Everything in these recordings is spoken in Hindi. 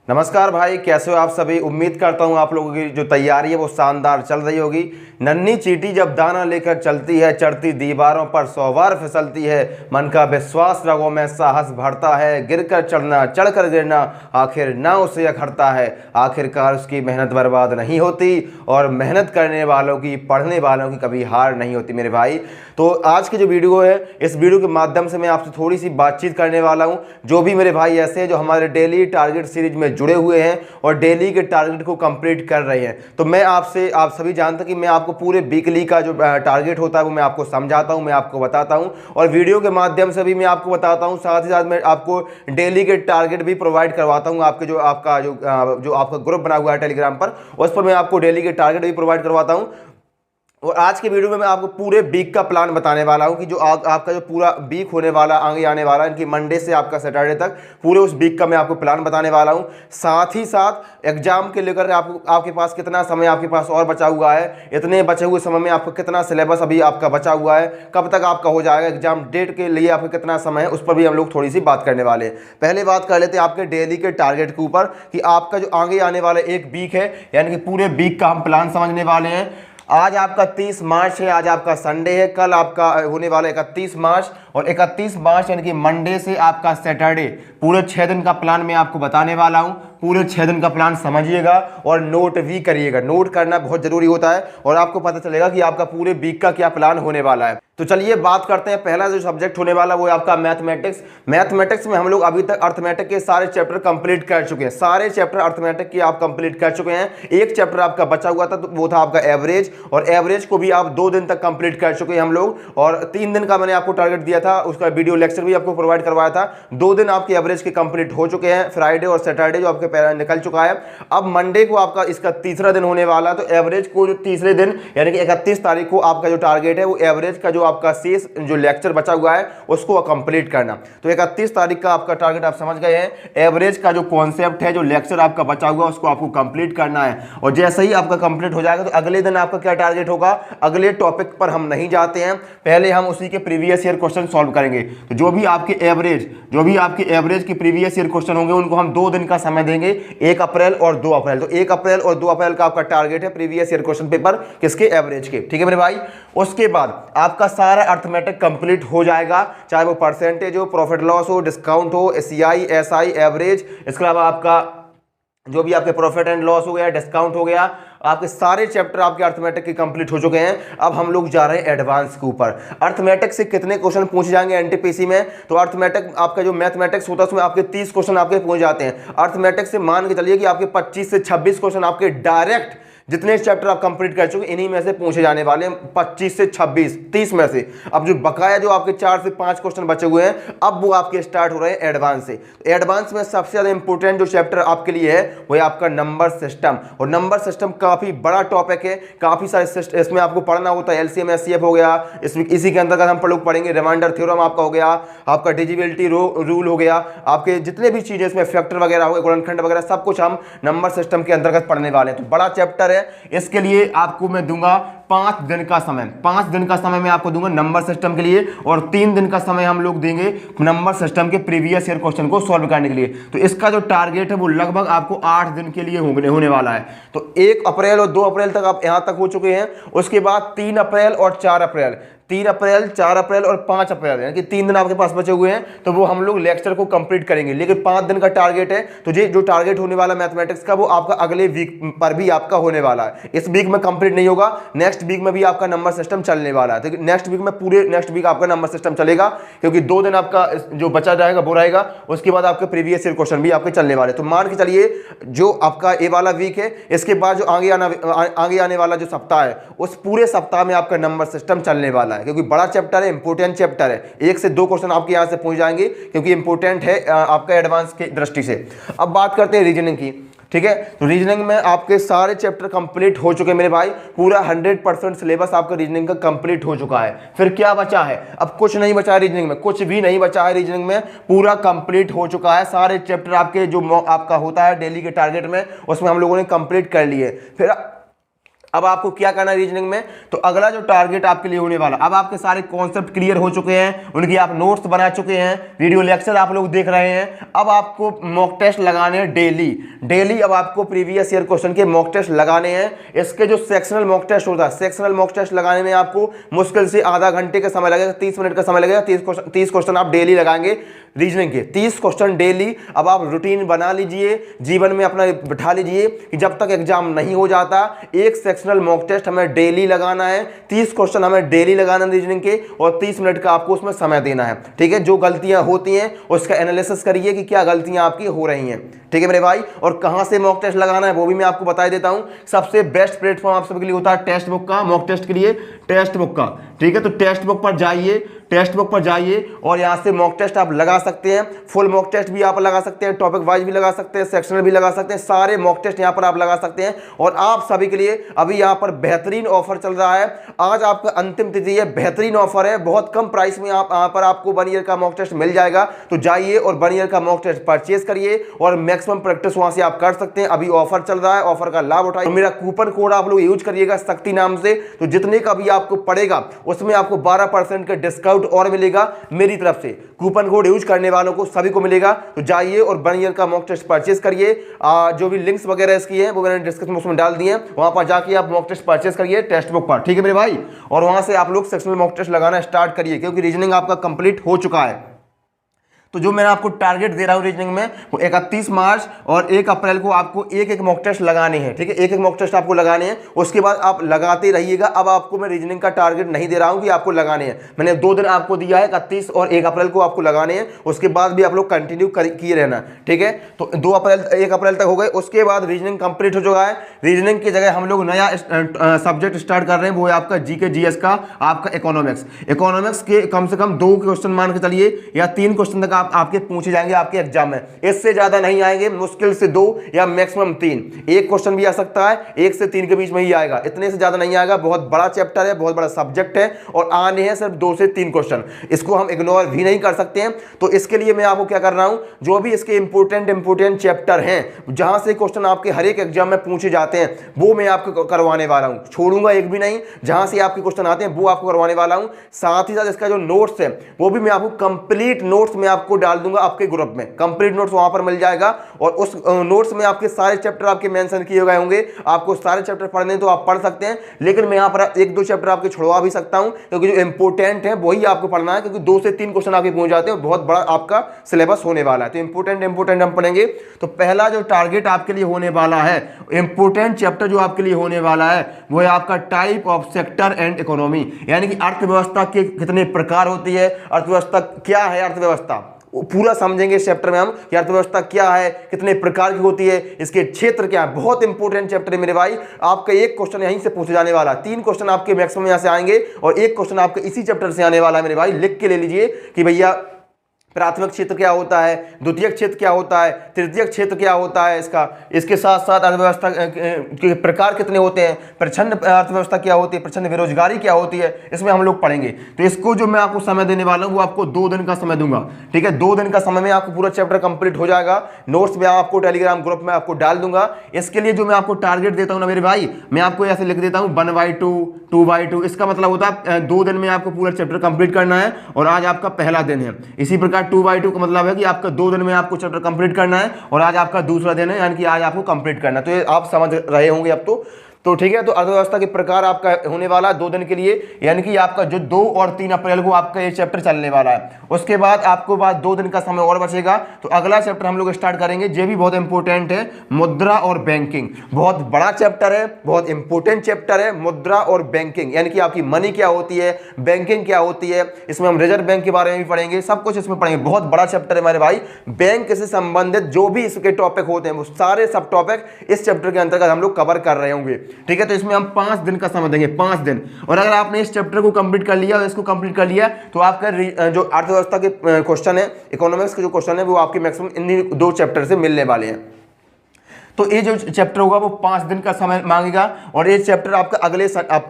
नमस्कार भाई, कैसे हो आप सभी। उम्मीद करता हूँ आप लोगों की जो तैयारी है वो शानदार चल रही होगी। नन्ही चींटी जब दाना लेकर चलती है, चढ़ती दीवारों पर 100 बार फिसलती है। मन का विश्वास रगों में साहस भरता है, गिरकर चढ़ना चढ़कर गिरना आखिर ना उसे अखरता है। आखिरकार उसकी मेहनत बर्बाद नहीं होती और मेहनत करने वालों की, पढ़ने वालों की कभी हार नहीं होती मेरे भाई। तो आज की जो वीडियो है, इस वीडियो के माध्यम से मैं आपसे थोड़ी सी बातचीत करने वाला हूँ। जो भी मेरे भाई ऐसे हैं जो हमारे डेली टारगेट सीरीज में जुड़े हुए हैं और डेली के टारगेट को कंप्लीट कर रहे हैं, तो मैं आपसे, आप सभी जानते हैं कि मैं आपको पूरे वीकली का जो टारगेट होता है वो मैं आपको समझाता हूं, मैं आपको बताता हूं और वीडियो के माध्यम से भी मैं आपको बताता हूं। साथ ही साथ मैं आपको डेली के टारगेट भी प्रोवाइड करवाता हूं। आपके जो आपका ग्रुप बना हुआ है टेलीग्राम पर, उस पर मैं आपको डेली के टारगेट भी प्रोवाइड करवाता हूं। और आज के वीडियो में मैं आपको पूरे वीक का प्लान बताने वाला हूं कि जो आपका जो पूरा वीक होने वाला, आगे आने वाला, इनकी मंडे से आपका सैटरडे तक पूरे उस वीक का मैं आपको प्लान बताने वाला हूं। साथ ही साथ एग्जाम के लेकर आपके पास कितना समय आपके पास और बचा हुआ है, इतने बचे हुए समय में आपको कितना सिलेबस अभी आपका बचा हुआ है, कब तक आपका हो जाएगा, एग्जाम डेट के लिए आपका कितना समय है, उस पर भी हम लोग थोड़ी सी बात करने वाले हैं। पहले बात कर लेते हैं आपके डेली के टारगेट के ऊपर कि आपका जो आगे आने वाला एक वीक है, यानी कि पूरे वीक का हम प्लान समझने वाले हैं। आज आपका 30 मार्च है, आज आपका संडे है, कल आपका होने वाला 31 मार्च और 31 मार्च यानी कि मंडे से आपका सैटरडे, पूरे 6 दिन का प्लान मैं आपको बताने वाला हूं। पूरे 6 दिन का प्लान समझिएगा और नोट भी करिएगा। नोट करना बहुत जरूरी होता है और आपको पता चलेगा कि आपका पूरे वीक का क्या प्लान होने वाला है। तो चलिए बात करते हैं। पहला जो सब्जेक्ट होने वाला वो है आपका मैथमेटिक्स। मैथमेटिक्स में हम लोग अभी तक अर्थमेटिक के सारे चैप्टर कंप्लीट कर चुके हैं। सारे चैप्टर अर्थमेटिक के आप कंप्लीट कर चुके हैं। एक चैप्टर आपका बचा हुआ था, तो वो था आपका एवरेज, और एवरेज को भी आप 2 दिन तक कंप्लीट कर चुके हैं हम लोग। और 3 दिन का मैंने आपको टारगेट दिया था, उसका वीडियो लेक्चर भी आपको प्रोवाइड करवाया था। 2 दिन आपके एवरेज के कंप्लीट हो चुके हैं, फ्राइडे और सैटरडे जो आपके पहले निकल चुका है। अब मंडे को आपका इसका तीसरा दिन होने वाला है, तो एवरेज को जो तीसरे दिन यानी कि 31 तारीख को आपका जो टारगेट है वो एवरेज का जो आपका शेष जो लेक्चर बचा हुआ है उसको कंप्लीट करना। तो 31 तारीख का आपका टारगेट आप समझ गए हैं। एवरेज का जो कॉन्सेप्ट है, जो लेक्चर आपका बचा हुआ है, उसको आपको कंप्लीट करना है। और जैसे ही आपका कंप्लीट हो जाएगा तो अगले दिन आपका क्या टारगेट होगा। अगले टॉपिक पर हम नहीं जाते हैं, पहले हम उसी के प्रीवियस ईयर क्वेश्चन सॉल्व करेंगे। तो जो भी आपके एवरेज के प्रीवियस ईयर क्वेश्चन होंगे उनको हम 2 दिन का समय देंगे, 1 अप्रैल और 2 अप्रैल। तो 1 अप्रैल और 2 अप्रैल का आपका टारगेट है प्रीवियस ईयर क्वेश्चन पेपर किसके, एवरेज के। ठीक है मेरे भाई। उसके बाद आपका सारा अर्थमेटिक कंप्लीट हो जाएगा, चाहे वो परसेंटेज हो, प्रॉफिट लॉस हो, डिस्काउंट हो, सीआई, एसआई, एवरेज, इसके अलावा आपका जो भी आपके प्रॉफिट एंड लॉस हो गया, डिस्काउंट हो गया, आपके सारे चैप्टर आपके अर्थमेटिक के कंप्लीट हो चुके हैं। अब हम लोग जा रहे हैं एडवांस के ऊपर। अर्थमेटिक से कितने क्वेश्चन पूछे जाएंगे एनटीपीसी में, तो अर्थमेटिक आपका जो मैथमेटिक्स होता है उसमें आपके 30 क्वेश्चन आपके पूछ जाते हैं। अर्थमेटिक से मान के चलिए कि आपके 25 से 26 क्वेश्चन आपके डायरेक्ट, जितने चैप्टर आप कंप्लीट कर चुके इन्हीं में से पूछे जाने वाले हैं, 25 से 26, 30 में से। अब जो बकाया जो आपके 4 से 5 क्वेश्चन बचे हुए हैं, अब वो आपके स्टार्ट हो रहे हैं एडवांस से। तो एडवांस में सबसे ज्यादा इंपॉर्टेंट जो चैप्टर आपके लिए है वो है आपका नंबर सिस्टम। और नंबर सिस्टम काफी बड़ा टॉपिक है, काफी सारे इसमें आपको पढ़ना होता है। एलसीएम एचसीएफ हो गया, इसी के अंतर्गत हम लोग पढ़ेंगे रिमाइंडर थ्योरम आपका हो गया, आपका डिविजिबिलिटी रूल हो गया, आपके जितने भी चीजें इसमें फैक्टर वगैरह हो गए, गुणनखंड वगैरह, सब कुछ हम नंबर सिस्टम के अंतर्गत पढ़ने वाले हैं। तो बड़ा चैप्टर है। इसके लिए आपको मैं दूंगा 5 दिन का समय। 5 दिन का समय मैं आपको दूंगा नंबर सिस्टम के लिए, और 3 दिन का समय हम लोग देंगे नंबर सिस्टम के प्रीवियस ईयर क्वेश्चन को सॉल्व करने के लिए। तो इसका जो टारगेट है वो लगभग आपको 8 दिन के लिए होने वाला है। तो 1 अप्रैल और 2 अप्रैल तक आप यहां तक हो चुके हैं। उसके बाद 3 अप्रैल और 4 अप्रैल, 3 अप्रैल, 4 अप्रैल और 5 अप्रैल, यानी कि 3 दिन आपके पास बचे हुए हैं। तो वो हम लोग लेक्चर को कंप्लीट करेंगे। लेकिन 5 दिन का टारगेट है, तो ये जो टारगेट होने वाला मैथमेटिक्स का वो आपका अगले वीक पर भी आपका होने वाला है। इस वीक में कंप्लीट नहीं होगा, नेक्स्ट वीक में भी आपका नंबर सिस्टम चलने वाला है। तो नेक्स्ट वीक में पूरे नेक्स्ट वीक आपका नंबर सिस्टम चलेगा, क्योंकि 2 दिन आपका जो बचा जाएगा वो रहेगा। उसके बाद आपके प्रीवियस ईयर क्वेश्चन भी आपके चलने वाले। तो मान के चलिए जो आपका ये वाला वीक है, इसके बाद जो आगे आने वाला जो सप्ताह है, उस पूरे सप्ताह में आपका नंबर सिस्टम चलने वाला है, क्योंकि बड़ा चैप्टर है, इंपोर्टेंट चैप्टर है। 1 से 2 क्वेश्चन आपके यहां से पूछ जाएंगे, क्योंकि इंपोर्टेंट है आपका एडवांस की दृष्टि से। अब बात करते हैं रीजनिंग की। ठीक है, तो रीजनिंग में आपके सारे चैप्टर कंप्लीट हो चुके हैं मेरे भाई। पूरा 100% सिलेबस आपका रीजनिंग का कंप्लीट हो चुका है। फिर क्या बचा है, अब कुछ नहीं बचा है रीजनिंग में, कुछ भी नहीं बचा है रीजनिंग में, पूरा कंप्लीट हो चुका है। सारे चैप्टर आपके जो आपका होता है डेली के टारगेट में, उसमें हम लोगों ने कंप्लीट कर लिए। फिर अब आपको क्या करना है रीजनिंग में, तो अगला जो टारगेट आपके लिए होने वाला, अब आपके सारे कॉन्सेप्ट क्लियर हो चुके हैं, उनकी आप नोट्स बना चुके हैं, वीडियो लेक्चर आप लोग देख रहे हैं। अब आपको मॉक टेस्ट लगाने हैं डेली अब आपको प्रीवियस ईयर क्वेश्चन के मॉक टेस्ट लगाने हैं। इसके जो सेक्शनल मॉक टेस्ट होता है, सेक्शनल मॉक टेस्ट लगाने में आपको मुश्किल से आधा घंटे का समय लगेगा, 30 मिनट का समय लगेगा। 30 क्वेश्चन आप डेली लगाएंगे रीजनिंग के, 30 क्वेश्चन डेली। अब आप रूटीन बना लीजिए, जीवन में अपना बिठा लीजिए कि जब तक एग्जाम नहीं हो जाता एक सेक्शनल मॉक टेस्ट हमें डेली लगाना है, 30 क्वेश्चन हमें डेली लगाना है रीजनिंग के, और 30 मिनट का आपको उसमें समय देना है। ठीक है, जो गलतियां होती हैं उसका एनालिसिस करिए कि क्या गलतियां आपकी हो रही हैं। ठीक है मेरे भाई, और कहां से मॉक टेस्ट लगाना है वो भी मैं आपको बता देता हूं। सबसे बेस्ट प्लेटफॉर्म आप सबके लिए होता है टेक्स्ट बुक का, मॉक टेस्ट के लिए टेक्स्ट बुक का। ठीक है, तो टेक्स्ट बुक पर जाइए, टेक्स्ट बुक पर जाइए और यहां से मॉक टेस्ट आप लगा सकते हैं। फुल मॉक टेस्ट भी आप लगा सकते हैं, टॉपिक वाइज भी लगा सकते हैं, सेक्शनल भी लगा सकते हैं, सारे मॉक टेस्ट यहां पर आप लगा सकते हैं। और आप सभी के लिए अभी यहां पर बेहतरीन ऑफर चल रहा है, आज आपका अंतिम तिथि है, बेहतरीन ऑफर है, बहुत कम प्राइस में आप यहां पर आपको 1 ईयर का मॉक टेस्ट मिल जाएगा। तो जाइए और 1 ईयर का मॉक टेस्ट परचेज करिए और मैक्सिमम प्रैक्टिस वहां से आप कर सकते हैं। अभी ऑफर चल रहा है, ऑफर का लाभ उठाइए। मेरा कूपन कोड आप लोग यूज करिएगा शक्ति नाम से, तो जितने का भी आपको पड़ेगा उसमें आपको 12% का डिस्काउंट और मिलेगा मेरी तरफ से। कूपन कोड यूज करने वालों को सभी को मिलेगा। तो जाइए और 1 ईयर का मॉक टेस्ट परचेज करिए। जो भी लिंक्स वगैरह इसकी हैं वो मैंने डिस्क्रिप्शन बॉक्स में डाल दिए हैं, वहां पर जाके आप मॉक टेस्ट परचेज करिए टेक्स्ट बुक पर। ठीक है मेरे भाई, और वहां से आप लोग सेक्शनल मॉक टेस्ट लगाना स्टार्ट करिए, क्योंकि रीजनिंग आपका कंप्लीट हो चुका है। तो जो मैं आपको टारगेट दे रहा हूं रीजनिंग में, वो 31 मार्च और 1 अप्रैल को आपको एक मॉक टेस्ट लगाने हैं। ठीक है, एक मॉक टेस्ट आपको लगाने हैं, उसके बाद आप लगाते रहिएगा। अब आपको मैं रीजनिंग का टारगेट नहीं दे रहा हूं कि आपको लगाने हैं, मैंने 2 दिन आपको दिया है, 31 और 1 अप्रैल को आपको लगाने हैं। उसके बाद भी आप लोग कंटिन्यू किए रहना। ठीक है, तो 1 अप्रैल तक हो गए, उसके बाद रीजनिंग कंप्लीट हो चुका है। रीजनिंग की जगह हम लोग नया सब्जेक्ट स्टार्ट कर रहे हैं, वो है आपका जीके जीएस का, आपका इकोनॉमिक्स। इकोनॉमिक्स के कम से कम 2 क्वेश्चन मान के चलिए, या 3 क्वेश्चन तक आपके पूछे जाएंगे आपके एग्जाम में, इससे ज्यादा नहीं आएंगे, मुश्किल से 2 या मैक्सिमम 3। एक क्वेश्चन भी आ सकता है 1 से 3 के बीच में ही आएगा, इतने से ज्यादा नहीं आएगा। बहुत बड़ा चैप्टर है, बहुत बड़ा सब्जेक्ट है, और आने हैं सिर्फ 2 से 3 क्वेश्चन, इसको हम इग्नोर भी नहीं कर सकते हैं। तो इसके लिए मैं आपको क्या कर रहा हूं, जो भी इसके इंपोर्टेंट चैप्टर हैं, जहां से क्वेश्चन आपके हर एक एग्जाम में पूछे जाते हैं, वो मैं आपको करवाने वाला हूं, छोड़ूंगा एक भी नहीं। जहां से आपके क्वेश्चन आते हैं वो आपको करवाने वाला हूं। साथ ही साथ इसका जो नोट्स है वो भी मैं आपको कंप्लीट नोट्स में आपको डाल दूंगा आपके ग्रुप में, कंप्लीट नोट्स वहां पर मिल जाएगा। और उस नोट्स में आपके सारे चैप्टर आपके मेंशन किए गए होंगे। आपको सारे चैप्टर पढ़ने तो आप पढ़ सकते हैं, लेकिन मैं यहां पर 1-2 चैप्टर आपके छुड़वा भी सकता हूं, क्योंकि जो इंपोर्टेंट है वही आपको पढ़ना है, क्योंकि 2 से 3 क्वेश्चन आपके पूछ जाते हैं, बहुत बड़ा आपका सिलेबस होने वाला है। तो इंपोर्टेंट हम पढ़ेंगे। तो पहला जो टारगेट आपके लिए होने वाला है, इंपोर्टेंट चैप्टर जो आपके लिए होने वाला है, वो है आपका type of sector and economy, यानी कि अर्थव्यवस्था के कितने प्रकार होती है, अर्थव्यवस्था क्या है, अर्थव्यवस्था पूरा समझेंगे इस चैप्टर में हम कि अर्थव्यवस्था क्या है, कितने प्रकार की होती है, इसके क्षेत्र क्या है। बहुत इंपॉर्टेंट चैप्टर है मेरे भाई, आपका एक क्वेश्चन यहीं से पूछे जाने वाला, 3 क्वेश्चन आपके मैक्सिमम यहां से आएंगे और एक क्वेश्चन आपके इसी चैप्टर से आने वाला है मेरे भाई। लिख के ले लीजिए कि भैया प्राथमिक क्षेत्र क्या होता है, द्वितीयक क्षेत्र क्या होता है, तृतीयक क्षेत्र क्या होता है इसके साथ साथ अर्थव्यवस्था के प्रकार कितने होते हैं, प्रच्छन्न अर्थव्यवस्था क्या होती है, प्रच्छन्न बेरोजगारी क्या होती है, इसमें हम लोग पढ़ेंगे। तो इसको जो मैं आपको समय देने वाला हूं वो आपको 2 दिन का समय दूंगा। ठीक है, 2 दिन का समय में आपको पूरा चैप्टर कंप्लीट हो जाएगा। नोट्स में आपको टेलीग्राम ग्रुप में आपको डाल दूंगा। इसके लिए जो मैं आपको टारगेट देता हूं ना मेरे भाई, मैं आपको ऐसे लिख देता हूं 1/2 2/2। इसका मतलब होता है 2 दिन में आपको पूरा चैप्टर कंप्लीट करना है, और आज आपका पहला दिन है। इसी प्रकार 2/2 का मतलब है कि आपका 2 दिन में आपको चैप्टर कंप्लीट करना है, और आज आपका दूसरा दिन है, यानी कि आज आपको कंप्लीट करना है। तो ये आप समझ रहे होंगे अब तो ठीक है। तो अर्थव्यवस्था के प्रकार आपका होने वाला 2 दिन के लिए, यानी कि आपका जो 2 और 3 अप्रैल को आपका ये चैप्टर चलने वाला है। उसके बाद आपको बाद 2 दिन का समय और बचेगा, तो अगला चैप्टर हम लोग स्टार्ट करेंगे। ये भी बहुत इंपॉर्टेंट है, मुद्रा और बैंकिंग। बहुत बड़ा चैप्टर है, बहुत इंपॉर्टेंट चैप्टर है, मुद्रा और बैंकिंग, यानी कि आपकी मनी क्या होती है, बैंकिंग क्या होती है। इसमें हम रिजर्व बैंक के बारे में भी पढ़ेंगे, सब कुछ इसमें पढ़ेंगे। बहुत बड़ा चैप्टर है हमारे भाई। बैंक से संबंधित जो भी इसके टॉपिक होते हैं वो सारे सब टॉपिक इस चैप्टर के अंतर्गत हम लोग कवर कर रहे होंगे। ठीक है, तो इसमें हम 5 दिन का समय देंगे, 5 दिन। और अगर आपने इस चैप्टर को कंप्लीट कर लिया और इसको कंप्लीट कर लिया, तो आपका जो अर्थव्यवस्था के क्वेश्चन है, इकोनॉमिक्स के जो क्वेश्चन है, वो आपके मैक्सिमम इन्हीं 2 चैप्टर से मिलने वाले हैं। तो ये जो चैप्टर होगा वो 5 दिन का समय मांगेगा, और ये चैप्टर आपका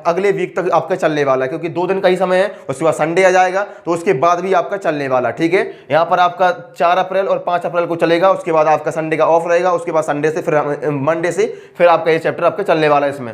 अगले वीक तक आपका चलने वाला है, क्योंकि 2 दिन का ही समय है। उसके बाद संडे आ जाएगा, तो उसके बाद भी आपका चलने वाला। ठीक है, यहाँ पर आपका 4 अप्रैल और 5 अप्रैल को चलेगा। उसके बाद आपका संडे का ऑफ रहेगा, उसके बाद संडे से फिर मंडे से फिर आपका ये चैप्टर आपका चलने वाला है इसमें।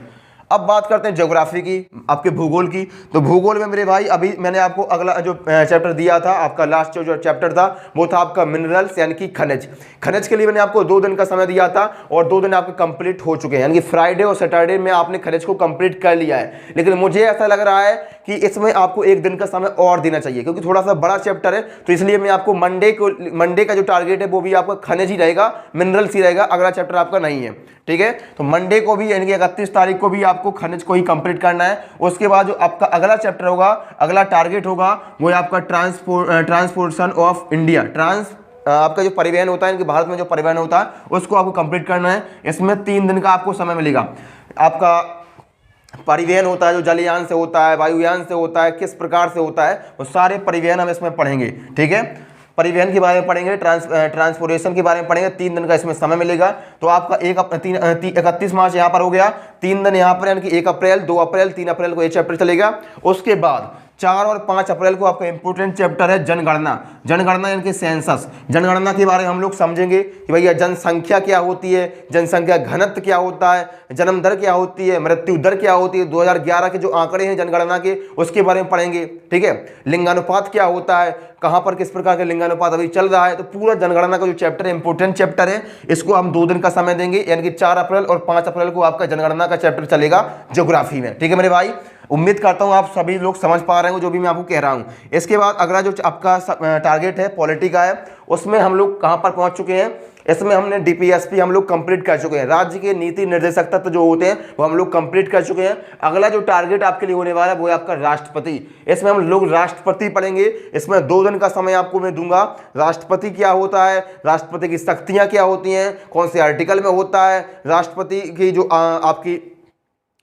अब बात करते हैं ज्योग्राफी की, आपके भूगोल की। तो भूगोल में मेरे भाई अभी मैंने आपको अगला जो चैप्टर दिया था, आपका लास्ट जो चैप्टर था वो था आपका मिनरल्स यानी कि खनिज। खनिज के लिए मैंने आपको 2 दिन का समय दिया था और 2 दिन आपके कंप्लीट हो चुके हैं, यानी कि फ्राइडे और सैटरडे में आपने खनिज को कंप्लीट कर लिया है। लेकिन मुझे ऐसा लग रहा है कि इसमें आपको 1 दिन का समय और देना चाहिए, क्योंकि थोड़ा सा बड़ा चैप्टर है। तो इसलिए मैं आपको मंडे का जो टारगेट है वो भी आपका खनिज ही रहेगा, मिनरल्स ही रहेगा, अगला चैप्टर आपका नहीं है, ठीक है। तो मंडे को भी यानी कि 31 तारीख को भी आपको खनिज को ही कंप्लीट करना है। उसके बाद जो आपका अगला चैप्टर होगा, अगला टारगेट होगा, वो है आपका ट्रांसपोर्टेशन ऑफ इंडिया, आपका जो परिवहन होता है, इनके भारत में जो परिवहन होता है उसको आपको कंप्लीट करना है। इसमें 3 दिन का आपको समय मिलेगा। आपका परिवहन होता है जो जलयान से होता है, वायुयान से होता है, किस प्रकार से होता है, वो सारे परिवहन हम इसमें पढ़ेंगे, ठीक है। परिवहन के बारे में पढ़ेंगे, ट्रांसपोर्टेशन के बारे में पढ़ेंगे। 3 दिन का इसमें समय मिलेगा। तो आपका 31 मार्च यहाँ पर हो गया, 3 दिन यहाँ पर, यानी कि 1 अप्रैल, 2 अप्रैल, 3 अप्रैल को ये चैप्टर चलेगा। उसके बाद 4 और 5 अप्रैल को आपका इंपोर्टेंट चैप्टर है जनगणना। जनगणना यानी कि सेंसस। जनगणना के बारे में हम लोग समझेंगे कि भैया जनसंख्या क्या होती है, जनसंख्या घनत्व क्या होता है, जन्म दर क्या होती है, मृत्यु दर क्या होती है, 2011 के जो आंकड़े हैं जनगणना के उसके बारे में पढ़ेंगे, ठीक है। लिंगानुपात क्या होता है, कहां पर किस प्रकार का लिंगानुपात अभी चल रहा है। तो पूरा जनगणना का जो चैप्टर है, इंपोर्टेंट चैप्टर है, इसको हम 2 दिन का समय देंगे, यानी कि 4 अप्रैल और 5 अप्रैल को आपका जनगणना का चैप्टर चलेगा ज्योग्राफी में, ठीक है मेरे भाई। उम्मीद करता हूं आप सभी लोग समझ पा रहे हो जो भी मैं आपको कह रहा हूं। इसके बाद अगला जो आपका टारगेट है पॉलिटी का है, उसमें हम लोग कहां पर पहुंच चुके हैं। इसमें हमने डीपीएसपी हम लोग कंप्लीट कर चुके हैं, राज्य के नीति निर्देशक तत्व जो होते हैं वो हम लोग कंप्लीट कर चुके हैं। अगला जो टारगेट आपके लिए होने वाला है वो है आपका राष्ट्रपति। इसमें हम लोग राष्ट्रपति पढ़ेंगे। इसमें 2 दिन का समय आपको मैं दूंगा। राष्ट्रपति क्या होता है, राष्ट्रपति की शक्तियां क्या होती हैं, कौन से आर्टिकल में होता है, राष्ट्रपति की जो आपकी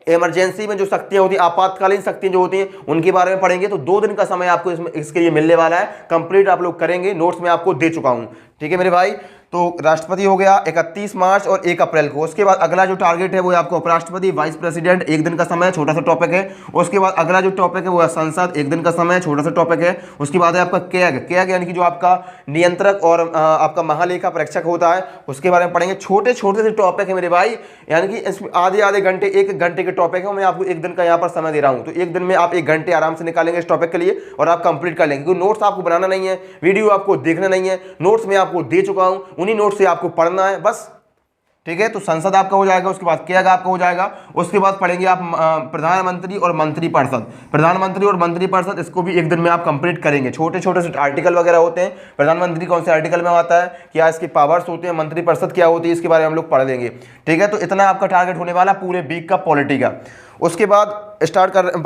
इमरजेंसी में जो शक्तियां होती हैं, आपातकालीन शक्तियां जो होती हैं, उनके बारे में पढ़ेंगे। तो 2 दिन का समय आपको इसके लिए मिलने वाला है, कंप्लीट आप लोग करेंगे। नोट्स में आपको दे चुका हूं, ठीक है मेरे भाई। तो राष्ट्रपति हो गया 31 मार्च और 1 अप्रैल को। उसके बाद अगला जो टारगेट है वो है आपको उपराष्ट्रपति, वाइस प्रेसिडेंट, 1 दिन का समय, छोटा सा टॉपिक है। उसके बाद अगला जो टॉपिक है वो है संसद, 1 दिन का समय, छोटा सा टॉपिक है। उसके बाद है आपका कैग यानी कि जो आपका नियंत्रक और आपका महालेखा परीक्षक होता है, उसके बारे में पढ़ेंगे। छोटे छोटे से टॉपिक है मेरे भाई, यानी कि इसमें आधे घंटे 1 घंटे के टॉपिक है। मैं आपको 1 दिन का यहाँ पर समय दे रहा हूँ, तो 1 दिन में आप 1 घंटे आराम से निकालेंगे इस टॉपिक के लिए और आप कंप्लीट कर लेंगे। क्योंकि नोट्स आपको बनाना नहीं है, वीडियो आपको देखना नहीं है, नोट्स में आपको दे चुका हूँ, उन्हीं नोट्स से आपको पढ़ना है बस, ठीक है। तो संसद आपका हो जाएगा, उसके बाद कैग आपका हो जाएगा। उसके बाद पढ़ेंगे आप प्रधानमंत्री और मंत्रिपरिषद। प्रधानमंत्री और मंत्रिपरिषद, इसको भी 1 दिन में आप कंप्लीट करेंगे। छोटे छोटे से आर्टिकल वगैरह होते हैं, प्रधानमंत्री कौन से आर्टिकल में आता है, क्या इसके पावर्स होते हैं, मंत्रिपरिषद क्या होती है, इसके बारे में हम लोग पढ़ लेंगे, ठीक है। तो इतना आपका टारगेट होने वाला पूरे वीक का पॉलिटी का। उसके बाद स्टार्ट कर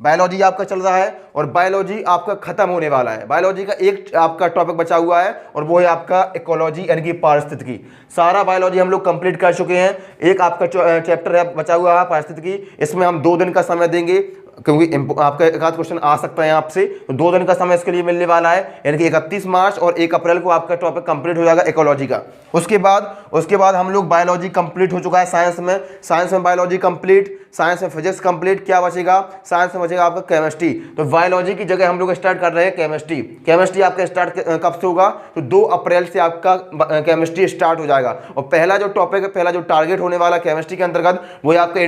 बायोलॉजी आपका चल रहा है और बायोलॉजी आपका खत्म होने वाला है। बायोलॉजी का एक आपका टॉपिक बचा हुआ है और वो है आपका इकोलॉजी यानी कि पारिस्थितिकी। सारा बायोलॉजी हम लोग कंप्लीट कर चुके हैं। एक आपका चैप्टर है बचा हुआ है पारिस्थितिकी, इसमें हम 2 दिन का समय देंगे, क्योंकि आपका एक आध क्वेश्चन आ सकता है आपसे। तो 2 दिन का समय इसके लिए मिलने वाला है, यानी कि 31 मार्च और 1 अप्रैल को आपका टॉपिक कंप्लीट हो जाएगा इकोलॉजी का। उसके बाद हम लोग बायोलॉजी कंप्लीट हो चुका है साइंस में बायोलॉजी कंप्लीट, साइंस में फिजिक्स कंप्लीट। क्या बचेगा, साइंस में बचेगा आपका केमिस्ट्री। तो बायोलॉजी की जगह हम लोग स्टार्ट कर रहे हैं केमिस्ट्री आपका स्टार्ट कब से होगा, तो 2 अप्रैल से आपका केमिस्ट्री स्टार्ट हो जाएगा। और पहला जो टॉपिक है, पहला जो टारगेट होने वाला केमिस्ट्री के अंतर्गत वो है आपका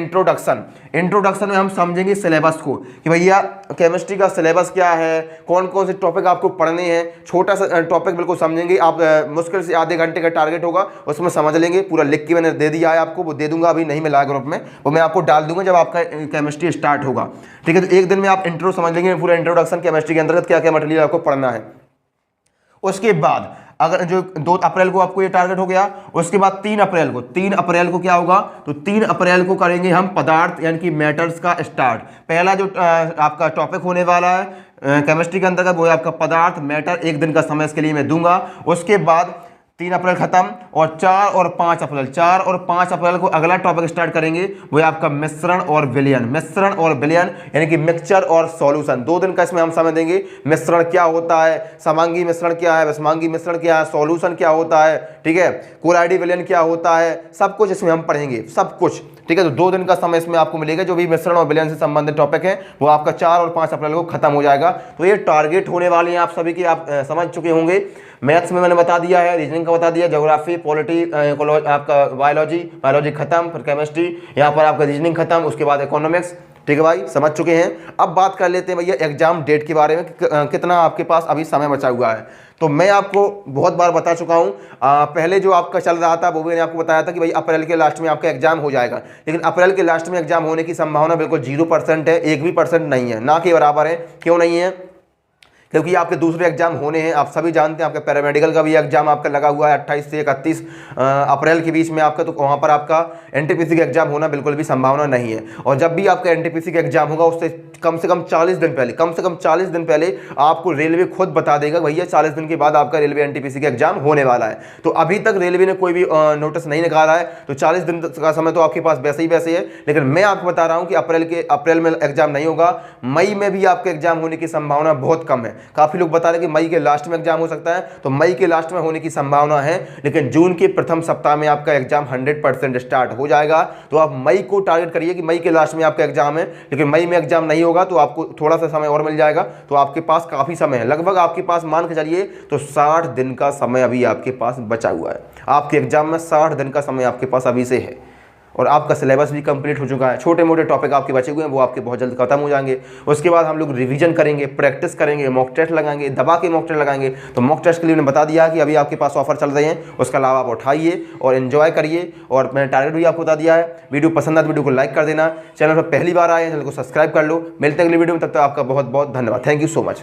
इंट्रोडक्शन में हम समझेंगे सिलेबस को, कि भैया केमिस्ट्री का सिलेबस क्या है, कौन कौन से टॉपिक आपको पढ़ने हैं। छोटा सा टॉपिक बिल्कुल समझेंगे आप, मुश्किल से आधे घंटे का टारगेट होगा, उसमें समझ लेंगे। पूरा लिख के मैंने दे दिया है आपको, वो दे दूंगा, अभी नहीं मिला ग्रुप में, वो मैं आपको डाल दूंगा जब आपका केमिस्ट्री स्टार्ट होगा, ठीक है। तो 1 दिन में आप इंट्रो समझ लेंगे, पूरा इंट्रोडक्शन केमिस्ट्री के अंतर्गत क्या क्या मटेरियल आपको पढ़ना है। उसके बाद अगर जो 2 अप्रैल को आपको ये टारगेट हो गया, उसके बाद 3 अप्रैल को क्या होगा, तो 3 अप्रैल को करेंगे हम पदार्थ यानी कि मैटर्स का स्टार्ट। पहला जो आपका टॉपिक होने वाला है केमिस्ट्री के अंतर्गत वो है आपका पदार्थ मैटर। 1 दिन का समय इसके लिए मैं दूंगा। उसके बाद 3 अप्रैल खत्म और 4 और 5 अप्रैल को अगला टॉपिक स्टार्ट करेंगे, वो है आपका मिश्रण और विलयन यानी कि मिक्सचर और सॉल्यूशन। 2 दिन का इसमें हम समय देंगे। मिश्रण क्या होता है, समांगी मिश्रण क्या है, विषमांगी मिश्रण क्या है, सॉल्यूशन क्या होता है, ठीक है, कोलाइडी विलयन क्या होता है, सब कुछ इसमें हम पढ़ेंगे, सब कुछ, ठीक है। तो 2 दिन का समय इसमें आपको मिलेगा। जो भी मिश्रण और विलयन से संबंधित टॉपिक है वो आपका 4 और 5 अप्रैल को खत्म हो जाएगा। तो ये टारगेट होने वाले हैं आप सभी के, आप समझ चुके होंगे। मैथ्स में मैंने बता दिया है, रीजनिंग का बता दिया, ज्योग्राफी, पॉलिटी, आपका बायोलॉजी खत्म, फिर केमिस्ट्री, यहाँ पर आपका रीजनिंग खत्म, उसके बाद इकोनॉमिक्स। ठीक है भाई, समझ चुके हैं। अब बात कर लेते हैं भैया एग्जाम डेट के बारे में, कितना आपके पास अभी समय बचा हुआ है। तो मैं आपको बहुत बार बता चुका हूं, पहले जो आपका चल रहा था वो भी मैंने आपको बताया था कि भाई अप्रैल के लास्ट में आपका एग्जाम हो जाएगा, लेकिन अप्रैल के लास्ट में एग्जाम होने की संभावना बिल्कुल 0% है, 1% नहीं है, ना के बराबर है। क्यों नहीं है? क्योंकि आपके दूसरे एग्जाम होने हैं, आप सभी जानते हैं। आपका पैरामेडिकल का भी एग्जाम आपका लगा हुआ है 28 से 31 अप्रैल के बीच में आपका, तो वहाँ पर आपका एनटीपीसी का एग्जाम होना बिल्कुल भी संभावना नहीं है। और जब भी आपका एनटीपीसी का एग्जाम होगा उससे कम से कम 40 दिन पहले, कम से कम 40 दिन पहले आपको रेलवे खुद बता देगा भैया 40 दिन के बाद आपका रेलवे एनटीपीसी का एग्जाम होने वाला है। तो अभी तक रेलवे ने कोई भी नोटिस नहीं निकाला है, तो 40 दिन का समय तो आपके पास वैसे ही वैसे है। लेकिन मैं आपको बता रहा हूँ कि अप्रैल में एग्जाम नहीं होगा, मई में भी आपका एग्जाम होने की संभावना बहुत कम है। काफ़ी लोग बता रहे हैं कि मई के लास्ट में एग्जाम हो सकता है, तो मई के लास्ट में होने की संभावना है, लेकिन जून के प्रथम सप्ताह में आपका एग्जाम 100% स्टार्ट हो जाएगा। तो आप मई को टारगेट करिए कि मई के लास्ट में आपका एग्जाम है, लेकिन मई में एग्जाम नहीं होगा तो आपको थोड़ा सा समय और मिल जाएगा। तो आपके पास काफ़ी समय है, लगभग आपके पास मान के चलिए तो 60 दिन का समय अभी आपके पास बचा हुआ है। आपके एग्जाम में 60 दिन का समय आपके पास अभी से है, और आपका सिलेबस भी कंप्लीट हो चुका है। छोटे मोटे टॉपिक आपके बचे हुए हैं, वो आपके बहुत जल्द खत्म हो जाएंगे। उसके बाद हम लोग रिवीजन करेंगे, प्रैक्टिस करेंगे, मॉक टेस्ट लगाएंगे, दबा के मॉक टेस्ट लगाएंगे। तो मॉक टेस्ट के लिए मैंने बता दिया कि अभी आपके पास ऑफर चल रहे हैं, उसका लाभ आप उठाइए और एंजॉय करिए। और मैंने टारगेट भी आपको बता दिया है। वीडियो पसंद आए तो वीडियो को लाइक कर देना, चैनल पर पहली बार आए चैनल को सब्सक्राइब कर लो। मिलते हैं अगली वीडियो में, तब तक आपका बहुत बहुत धन्यवाद। Thank you so much.